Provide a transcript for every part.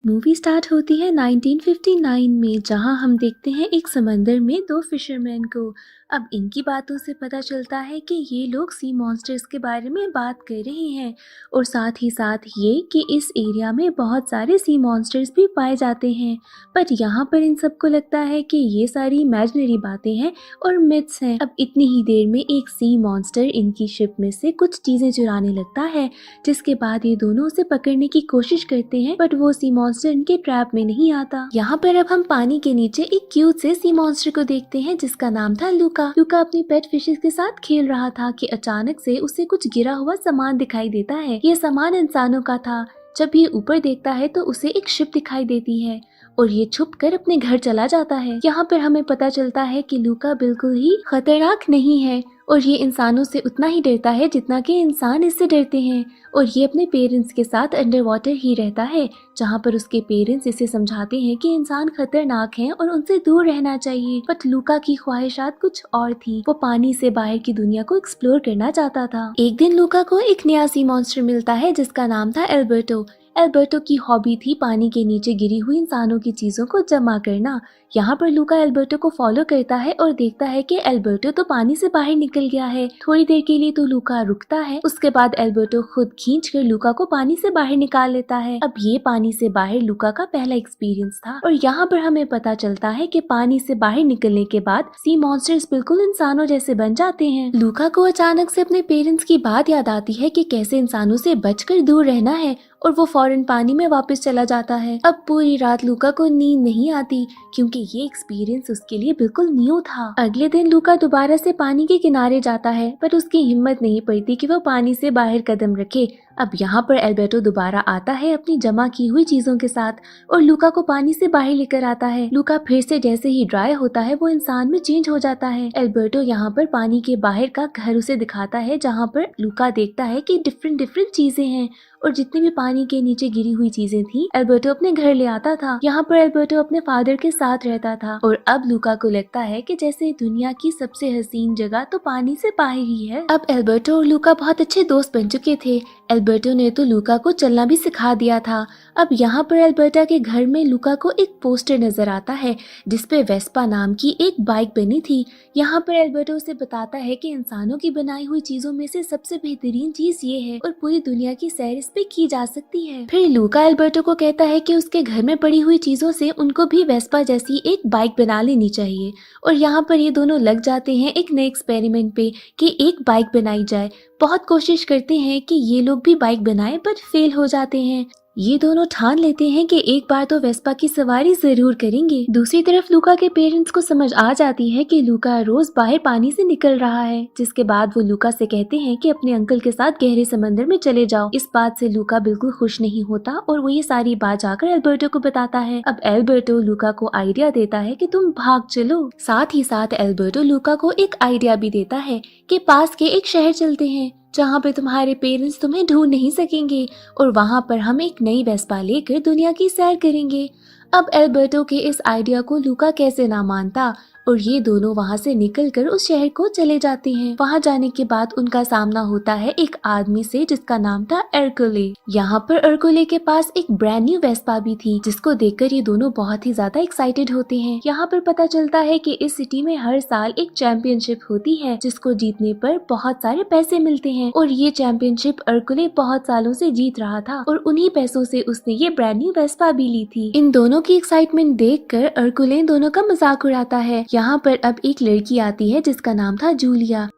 Movie start होती है 1959 में, जहां हम देखते हैं एक समंदर में दो फिशरमैन को। अब इनकी बातों से पता चलता है कि ये लोग सी मॉन्स्टर्स के बारे में बात कर रहे हैं और साथ ही साथ ये कि इस एरिया में बहुत सारे सी मॉन्स्टर्स भी पाए जाते हैं। पर यहाँ पर इन सबको लगता है कि ये सारी इमेजिनरी बातें हैं और मिथ्स हैं। अब इतनी ही देर में एक सी मॉन्स्टर इनकी शिप में से कुछ चीजें चुराने लगता है, जिसके बाद ये दोनों उसे पकड़ने की कोशिश करते हैं, बट वो सी मॉन्स्टर इनके ट्रैप में नहीं आता। यहाँ पर अब हम पानी के नीचे एक क्यूट से सी मॉन्स्टर को देखते हैं जिसका नाम था लूका। लूका अपनी पेट फिशेस के साथ खेल रहा था कि अचानक से उसे कुछ गिरा हुआ सामान दिखाई देता है। ये सामान इंसानों का था। जब ये ऊपर देखता है तो उसे एक शिप दिखाई देती है और ये छुप कर अपने घर चला जाता है। यहाँ पर हमें पता चलता है कि लूका बिल्कुल ही खतरनाक नहीं है और ये इंसानों से उतना ही डरता है जितना कि इंसान इससे डरते हैं। और ये अपने पेरेंट्स के साथ अंडर वाटर ही रहता है, जहाँ पर उसके पेरेंट्स इसे समझाते हैं कि इंसान खतरनाक हैं और उनसे दूर रहना चाहिए। बट लूका की ख्वाहिशात कुछ और थी। वो पानी से बाहर की दुनिया को एक्सप्लोर करना चाहता था। एक दिन लूका को एक नया सी मॉन्स्टर मिलता है जिसका नाम था एल्बर्टो। एल्बर्टो की हॉबी थी पानी के नीचे गिरी हुई इंसानों की चीजों को जमा करना। यहाँ पर लूका एल्बर्टो को फॉलो करता है और देखता है कि एल्बर्टो तो पानी से बाहर निकल गया है। थोड़ी देर के लिए तो लूका रुकता है, उसके बाद एल्बर्टो खुद खींचकर लूका को पानी से बाहर निकाल लेता है। अब ये पानी से बाहर लूका का पहला एक्सपीरियंस था और यहाँ पर हमें पता चलता है कि पानी से बाहर निकलने के बाद सी मॉन्स्टर्स बिल्कुल इंसानों जैसे बन जाते हैं। लूका को अचानक से अपने पेरेंट्स की बात याद आती है कि कैसे इंसानों से बचकर दूर रहना है और वो फौरन पानी में वापस चला जाता है। अब पूरी रात लूका को नींद नहीं आती क्योंकि ये एक्सपीरियंस उसके लिए बिल्कुल न्यू था। अगले दिन लूका दोबारा से पानी के किनारे जाता है, पर उसकी हिम्मत नहीं पड़ती कि वो पानी से बाहर कदम रखे। अब यहाँ पर एल्बर्टो दोबारा आता है अपनी जमा की हुई चीजों के साथ और लूका को पानी से बाहर लेकर आता है। लूका फिर से जैसे ही ड्राई होता है वो इंसान में चेंज हो जाता है। एल्बर्टो यहाँ पर पानी के बाहर का घर उसे दिखाता है, जहाँ पर लूका देखता है कि डिफरेंट डिफरेंट चीजें हैं और जितनी भी पानी के नीचे गिरी हुई चीजें थी एल्बर्टो अपने घर ले आता था। यहाँ पर एल्बर्टो अपने फादर के साथ रहता था और अब लूका को लगता है कि जैसे दुनिया की सबसे हसीन जगह तो पानी से बाहर ही है। अब एल्बर्टो और लूका बहुत अच्छे दोस्त बन चुके थे। एल्बर्टो ने तो लूका को चलना भी सिखा दिया था। अब यहाँ पर एल्बर्टा के घर में लूका को एक पोस्टर नजर आता है जिसपे वेस्पा नाम की एक बाइक बनी थी। यहाँ पर एल्बर्टो उसे बताता है कि इंसानों की बनाई हुई चीजों में से सबसे बेहतरीन चीज ये है और पूरी दुनिया की सैर इस पे की जा सकती है। फिर लूका एल्बर्टो को कहता है कि उसके घर में पड़ी हुई चीजों से उनको भी वेस्पा जैसी एक बाइक बना लेनी चाहिए और यहाँ पर ये दोनों लग जाते हैं एक नए एक्सपेरिमेंट पे कि एक बाइक बनाई जाए। बहुत कोशिश करते हैं कि ये लोग भी बाइक बनाएं, पर फेल हो जाते हैं। ये दोनों ठान लेते हैं कि एक बार तो वेस्पा की सवारी जरूर करेंगे। दूसरी तरफ लूका के पेरेंट्स को समझ आ जाती है कि लूका रोज बाहर पानी से निकल रहा है, जिसके बाद वो लूका से कहते हैं कि अपने अंकल के साथ गहरे समंदर में चले जाओ। इस बात से लूका बिल्कुल खुश नहीं होता और वो ये सारी बात जाकर एल्बर्टो को बताता है। अब एल्बर्टो लूका को आइडिया देता है कि तुम भाग चलो। साथ ही साथ एल्बर्टो लूका को एक आइडिया भी देता है कि पास के एक शहर चलते हैं जहाँ पे तुम्हारे पेरेंट्स तुम्हें ढूंढ नहीं सकेंगे और वहाँ पर हम एक नई वेस्पा लेकर दुनिया की सैर करेंगे। अब एल्बर्टो के इस आइडिया को लूका कैसे ना मानता और ये दोनों वहाँ से निकलकर उस शहर को चले जाते हैं। वहाँ जाने के बाद उनका सामना होता है एक आदमी से जिसका नाम था एर्कुले। यहाँ पर एर्कुले के पास एक ब्रांड न्यू वेस्पा भी थी, जिसको देखकर ये दोनों बहुत ही ज्यादा एक्साइटेड होते हैं। यहाँ पर पता चलता है कि इस सिटी में हर साल एक चैंपियनशिप होती है जिसको जीतने पर बहुत सारे पैसे मिलते हैं और ये चैंपियनशिप एर्कुले बहुत सालों से जीत रहा था और उन्हीं पैसों से उसने ये ब्रांड न्यू वेस्पा भी ली थी। इन दोनों की एक्साइटमेंट देखकर एर्कुले दोनों का मजाक उड़ाता है। यहाँ पर अब एक लड़की आती है जिसका नाम था जूलिया।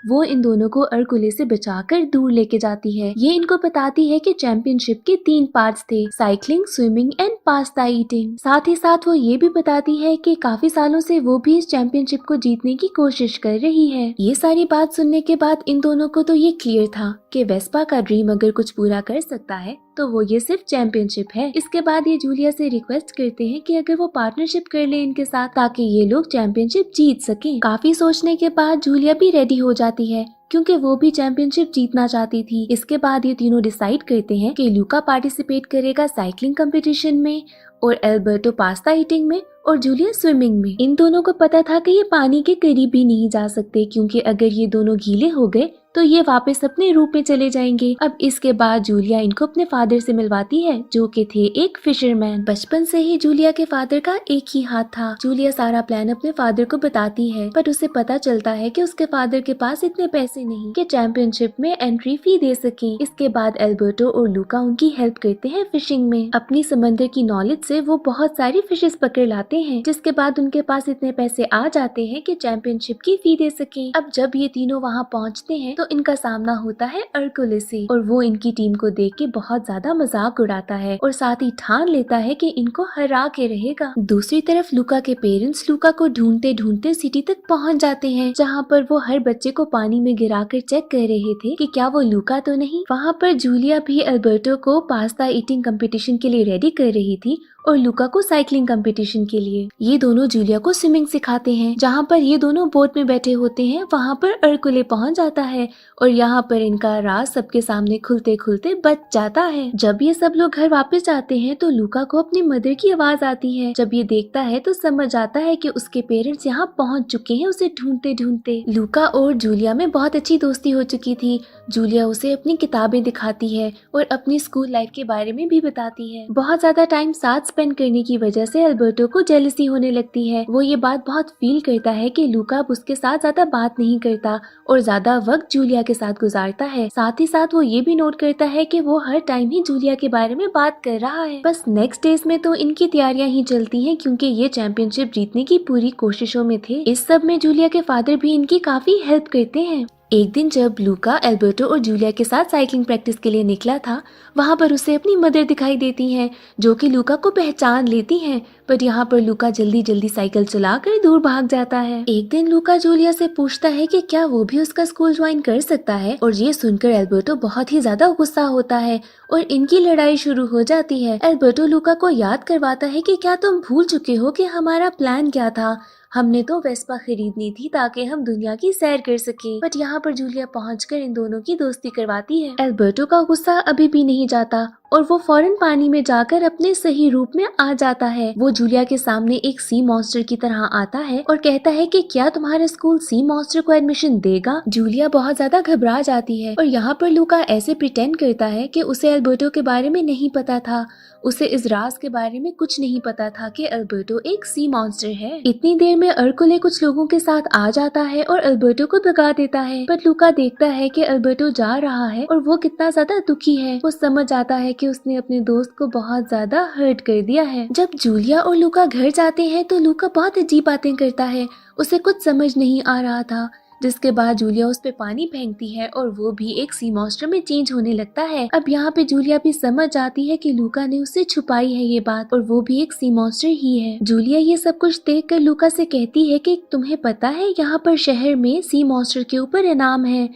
वो इन दोनों को एर्कुले से बचाकर दूर लेके जाती है। ये इनको बताती है कि चैंपियनशिप के 3 पार्ट्स थे, cycling, swimming and pasta eating. साथ ही साथ वो ये भी बताती है कि काफी सालों से वो भी इस चैंपियनशिप को जीतने की कोशिश कर रही है। ये सारी बात सुनने के बाद इन दोनों को तो ये क्लियर था कि वेस्पा का ड्रीम अगर कुछ पूरा कर सकता है तो वो ये सिर्फ चैंपियनशिप है। इसके बाद ये जूलिया से रिक्वेस्ट करते हैं कि अगर वो पार्टनरशिप कर ले इनके साथ ताकि ये लोग चैंपियनशिप जीत सकें। काफी सोचने के बाद जूलिया भी रेडी हो जाती है क्योंकि वो भी चैंपियनशिप जीतना चाहती थी। इसके बाद ये तीनों डिसाइड करते हैं कि लूका पार्टिसिपेट करेगा साइकिलिंग कंपटीशन में और एल्बर्टो पास्ता ईटिंग में और जूलिया स्विमिंग में। इन दोनों को पता था कि ये पानी के करीब भी नहीं जा सकते, क्योंकि अगर ये दोनों गीले हो गए तो ये वापस अपने रूप में चले जाएंगे। अब इसके बाद जूलिया इनको अपने फादर से मिलवाती है, जो कि थे एक फिशरमैन। बचपन से ही जूलिया के फादर का एक ही हाथ था। जूलिया सारा प्लान अपने फादर को बताती है, पर उसे पता चलता है कि उसके फादर के पास इतने पैसे नहीं कि चैंपियनशिप में एंट्री फी दे सके। इसके बाद एल्बर्टो और लूका उनकी हेल्प करते हैं फिशिंग में। अपनी समंदर की नॉलेज से वो बहुत सारी फिशेस पकड़ लाते हैं, जिसके बाद उनके पास इतने पैसे आ जाते हैं कि चैंपियनशिप की फी दे सके। अब जब ये तीनों वहाँ पहुँचते हैं तो इनका सामना होता है अर्कुलस से, और वो इनकी टीम को देख के बहुत ज्यादा मजाक उड़ाता है और साथ ही ठान लेता है कि इनको हरा के रहेगा। दूसरी तरफ लूका के पेरेंट्स लूका को ढूंढते ढूंढते सिटी तक पहुंच जाते हैं, जहां पर वो हर बच्चे को पानी में गिराकर चेक कर रहे थे कि क्या वो लूका तो नहीं। वहां पर जूलिया भी अल्बर्टो को पास्ता ईटिंग कंपटीशन के लिए रेडी कर रही थी और लूका को साइकिलिंग कंपटीशन के लिए। ये दोनों जूलिया को स्विमिंग सिखाते हैं। जहाँ पर ये दोनों बोट में बैठे होते हैं वहाँ पर अर्कुले पहुँच जाता है और यहाँ पर इनका राज सबके सामने खुलते खुलते बच जाता है। जब ये सब लोग घर वापस जाते हैं तो लूका को अपनी मदर की आवाज आती है। जब ये देखता है तो समझ आता है कि उसके पेरेंट्स यहाँ पहुँच चुके हैं उसे ढूंढते ढूंढते। लूका और जूलिया में बहुत अच्छी दोस्ती हो चुकी थी। जूलिया उसे अपनी किताबें दिखाती है और अपनी स्कूल लाइफ के बारे में भी बताती है। बहुत ज्यादा टाइम साथ स्पेंड करने की वजह से अल्बर्टो को जेलसी होने लगती है। वो ये बात बहुत फील करता है कि लूका अब उसके साथ ज्यादा बात नहीं करता और ज्यादा वक्त जूलिया के साथ गुजारता है। साथ ही साथ वो ये भी नोट करता है कि वो हर टाइम ही जूलिया के बारे में बात कर रहा है। बस नेक्स्ट डेज में तो इनकी तैयारियां ही चलती हैं, क्योंकि ये चैंपियनशिप जीतने की पूरी कोशिशों में थे। इस सब में जूलिया के फादर भी इनकी काफी हेल्प करते हैं। एक दिन जब लूका एल्बर्टो और जूलिया के साथ साइकिलिंग प्रैक्टिस के लिए निकला था, वहाँ पर उसे अपनी मदर दिखाई देती हैं, जो कि लूका को पहचान लेती हैं। पर यहाँ पर लूका जल्दी जल्दी साइकिल चलाकर दूर भाग जाता है। एक दिन लूका जूलिया से पूछता है कि क्या वो भी उसका स्कूल ज्वाइन कर सकता है, और ये सुनकर एल्बर्टो बहुत ही ज्यादा गुस्सा होता है और इनकी लड़ाई शुरू हो जाती है। एल्बर्टो लूका को याद करवाता है कि क्या तुम भूल चुके हो कि हमारा प्लान क्या था। हमने तो वेस्पा खरीदनी थी ताकि हम दुनिया की सैर कर सके। बट यहाँ पर जूलिया पहुंचकर इन दोनों की दोस्ती करवाती है। एल्बर्टो का गुस्सा अभी भी नहीं जाता और वो फौरन पानी में जाकर अपने सही रूप में आ जाता है। वो जूलिया के सामने एक सी मॉन्स्टर की तरह आता है और कहता है कि क्या तुम्हारा स्कूल सी मॉन्स्टर को एडमिशन देगा। जूलिया बहुत ज्यादा घबरा जाती है और यहाँ पर लूका ऐसे प्रिटेंड करता है कि उसे एल्बर्टो के बारे में नहीं पता था। उसे इस राज के बारे में कुछ नहीं पता था कि एल्बर्टो एक सी मॉन्स्टर है। इतनी देर में अर्कुले कुछ लोगों के साथ आ जाता है और एल्बर्टो को भगा देता है। पर लूका देखता है कि एल्बर्टो जा रहा है और वो कितना ज्यादा दुखी है। वो समझ आता है कि उसने अपने दोस्त को बहुत ज्यादा हर्ट कर दिया है। जब जूलिया और लूका घर जाते हैं तो लूका बहुत अजीब बातें करता है। उसे कुछ समझ नहीं आ रहा था, जिसके बाद जूलिया उस पे पानी फेंकती है और वो भी एक सी मॉन्स्टर में चेंज होने लगता है। अब यहाँ पे जूलिया भी समझ जाती है कि लूका ने उससे छुपाई है ये बात, और वो भी एक सी मॉन्स्टर ही है। जूलिया ये सब कुछ देखकर लूका से कहती है कि तुम्हें पता है यहाँ पर शहर में सी मॉन्स्टर के ऊपर इनाम है,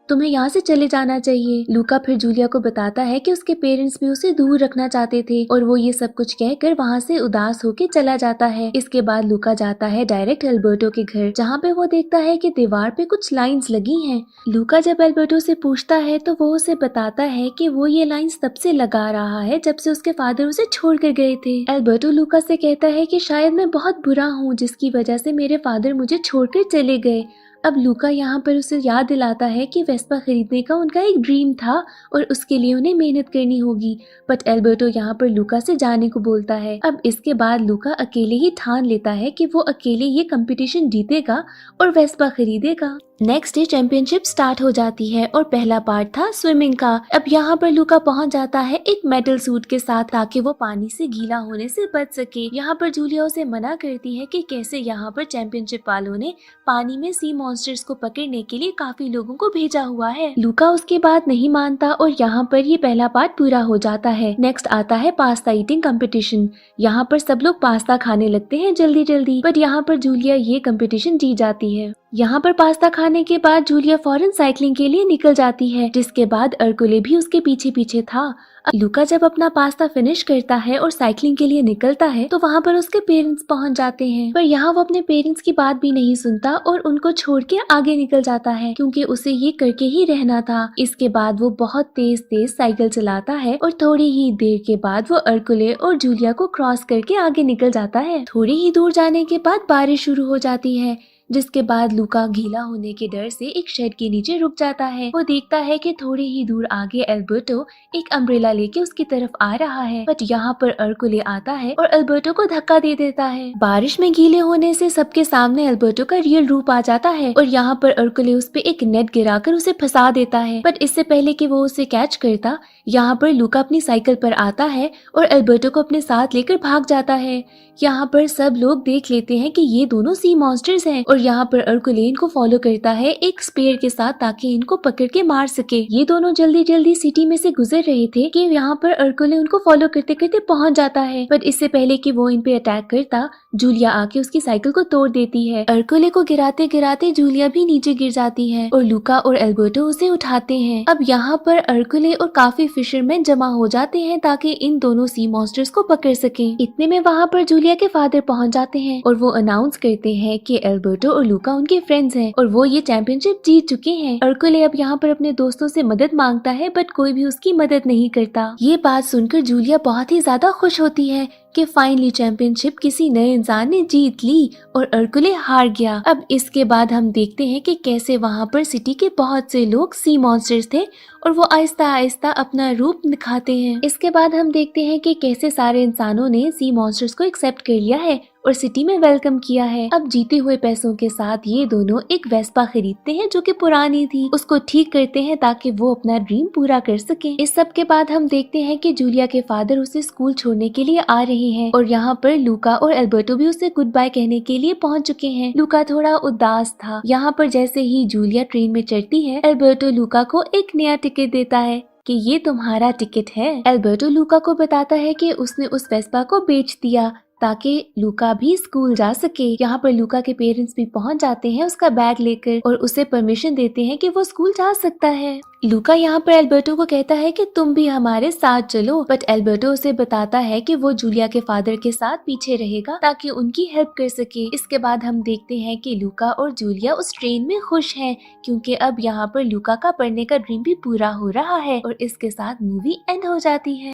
तुम्हें यहाँ से चले जाना चाहिए। लूका फिर जूलिया को बताता है कि उसके पेरेंट्स भी उसे दूर रखना चाहते थे और वो ये सब कुछ कहकर वहाँ से उदास होकर चला जाता है। इसके बाद लूका जाता है डायरेक्ट एल्बर्टो के घर, जहाँ पे वो देखता है कि दीवार पे कुछ लाइंस लगी हैं। लूका जब एल्बर्टो से पूछता है तो वो उसे बताता है कि वो ये लाइंस तब से लगा रहा है जब से उसके फादर उसे छोड़ कर गए थे। एल्बर्टो लूका से कहता है कि शायद मैं बहुत बुरा हूँ जिसकी वजह से मेरे फादर मुझे छोड़कर चले गए। अब लूका यहाँ पर उसे याद दिलाता है कि वेस्पा खरीदने का उनका एक ड्रीम था और उसके लिए उन्हें मेहनत करनी होगी। बट एल्बर्टो यहाँ पर लूका से जाने को बोलता है। अब इसके बाद लूका अकेले ही ठान लेता है कि वो अकेले ये कंपटीशन जीतेगा और वेस्पा खरीदेगा। नेक्स्ट डे चैंपियनशिप स्टार्ट हो जाती है और पहला पार्ट था स्विमिंग का। अब यहाँ पर लूका पहुंच जाता है एक मेटल सूट के साथ ताकि वो पानी से गीला होने से बच सके। यहाँ पर जूलिया उसे मना करती है कि कैसे यहाँ पर चैंपियनशिप वालों ने पानी में सी मॉन्स्टर्स को पकड़ने के लिए काफी लोगों को भेजा हुआ है। लूका उसकी बात नहीं मानता और यहाँ पर ये पहला पार्ट पूरा हो जाता है। नेक्स्ट आता है पास्ता ईटिंग कंपटीशन। यहाँ पर सब लोग पास्ता खाने लगते हैं जल्दी जल्दी, बट यहाँ पर जूलिया ये कंपटीशन जीत जाती है। यहाँ पर पास्ता खाने के बाद जूलिया फौरन साइकिलिंग के लिए निकल जाती है, जिसके बाद अर्कुले भी उसके पीछे पीछे था। लूका जब अपना पास्ता फिनिश करता है और साइकिलिंग के लिए निकलता है तो वहाँ पर उसके पेरेंट्स पहुँच जाते हैं, पर यहाँ वो अपने पेरेंट्स की बात भी नहीं सुनता और उनको छोड़ के आगे निकल जाता है क्योंकि उसे ये करके ही रहना था। इसके बाद वो बहुत तेज तेज साइकिल चलाता है और थोड़ी ही देर के बाद वो अर्कुले और जूलिया को क्रॉस करके आगे निकल जाता है। थोड़ी ही दूर जाने के बाद बारिश शुरू हो जाती है, जिसके बाद लूका गीला होने के डर से एक शेड के नीचे रुक जाता है। वो देखता है कि थोड़ी ही दूर आगे एल्बर्टो एक अम्ब्रेला लेके उसकी तरफ आ रहा है, बट यहाँ पर अर्कुले आता है और एल्बर्टो को धक्का दे देता है। बारिश में गीले होने से सबके सामने एल्बर्टो का रियल रूप आ जाता है और यहाँ पर अर्कुले उस पे एक नेट गिराकर उसे फंसा देता है, बट इससे पहले कि वो उसे कैच करता, यहाँ पर लूका अपनी साइकिल पर आता है और एल्बर्टो को अपने साथ लेकर भाग जाता है। यहाँ पर सब लोग देख लेते हैं कि ये दोनों सी मॉन्स्टर्स हैं और यहाँ पर अर्कुले इनको फॉलो करता है एक स्पेयर के साथ ताकि इनको पकड़ के मार सके। ये दोनों जल्दी जल्दी सिटी में से गुजर रहे थे कि यहाँ पर अर्कुले उनको फॉलो करते करते पहुंच जाता है, पर इससे पहले कि वो इन पे अटैक करता, जूलिया आके उसकी साइकिल को तोड़ देती है। अर्कुले को गिराते गिराते जूलिया भी नीचे गिर जाती है और लूका और एल्बर्टो उसे उठाते हैं। अब यहाँ पर अर्कुले और काफी फिशरमैन जमा हो जाते हैं ताकि इन दोनों सी मॉन्स्टर्स को पकड़ सके। इतने में वहाँ पर जूलिया के फादर पहुँच जाते हैं और वो अनाउंस करते हैं कि एल्बर्टो और लूका उनके फ्रेंड्स हैं और वो ये चैंपियनशिप जीत चुके हैं। अर्कुले अब यहाँ पर अपने दोस्तों से मदद मांगता है, बट कोई भी उसकी मदद नहीं करता। ये बात सुनकर जूलिया बहुत ही ज्यादा खुश होती है कि फाइनली चैंपियनशिप किसी नए इंसान ने जीत ली और अर्कुले हार गया। अब इसके बाद हम देखते हैं कि कैसे वहाँ पर सिटी के बहुत से लोग सी मॉन्स्टर्स थे और वो आहिस्ता आहिस्ता अपना रूप दिखाते हैं। इसके बाद हम देखते हैं कि कैसे सारे इंसानों ने सी मॉन्स्टर्स को एक्सेप्ट कर लिया है और सिटी में वेलकम किया है। अब जीते हुए पैसों के साथ ये दोनों एक वेस्पा खरीदते हैं जो कि पुरानी थी, उसको ठीक करते हैं ताकि वो अपना ड्रीम पूरा कर सके। इस सब के बाद हम देखते हैं कि जूलिया के फादर उसे स्कूल छोड़ने के लिए आ रहे हैं और यहाँ पर लूका और एल्बर्टो भी उसे गुड बाय कहने के लिए पहुँच चुके हैं। लूका थोड़ा उदास था। यहाँ पर जैसे ही जूलिया ट्रेन में चढ़ती है, एल्बर्टो लूका को एक नया टिकट देता है कि ये तुम्हारा टिकट है। एल्बर्टो लूका को बताता है कि उसने उस वेस्पा को बेच दिया ताकि लूका भी स्कूल जा सके। यहाँ पर लूका के पेरेंट्स भी पहुंच जाते हैं उसका बैग लेकर और उसे परमिशन देते हैं कि वो स्कूल जा सकता है। लूका यहाँ पर एल्बर्टो को कहता है कि तुम भी हमारे साथ चलो, बट एल्बर्टो उसे बताता है कि वो जूलिया के फादर के साथ पीछे रहेगा ताकि उनकी हेल्प कर सके। इसके बाद हम देखते हैं कि लूका और जूलिया उस ट्रेन में खुश हैं क्योंकि अब यहाँ पर लूका का पढ़ने का ड्रीम भी पूरा हो रहा है और इसके साथ मूवी एंड हो जाती है।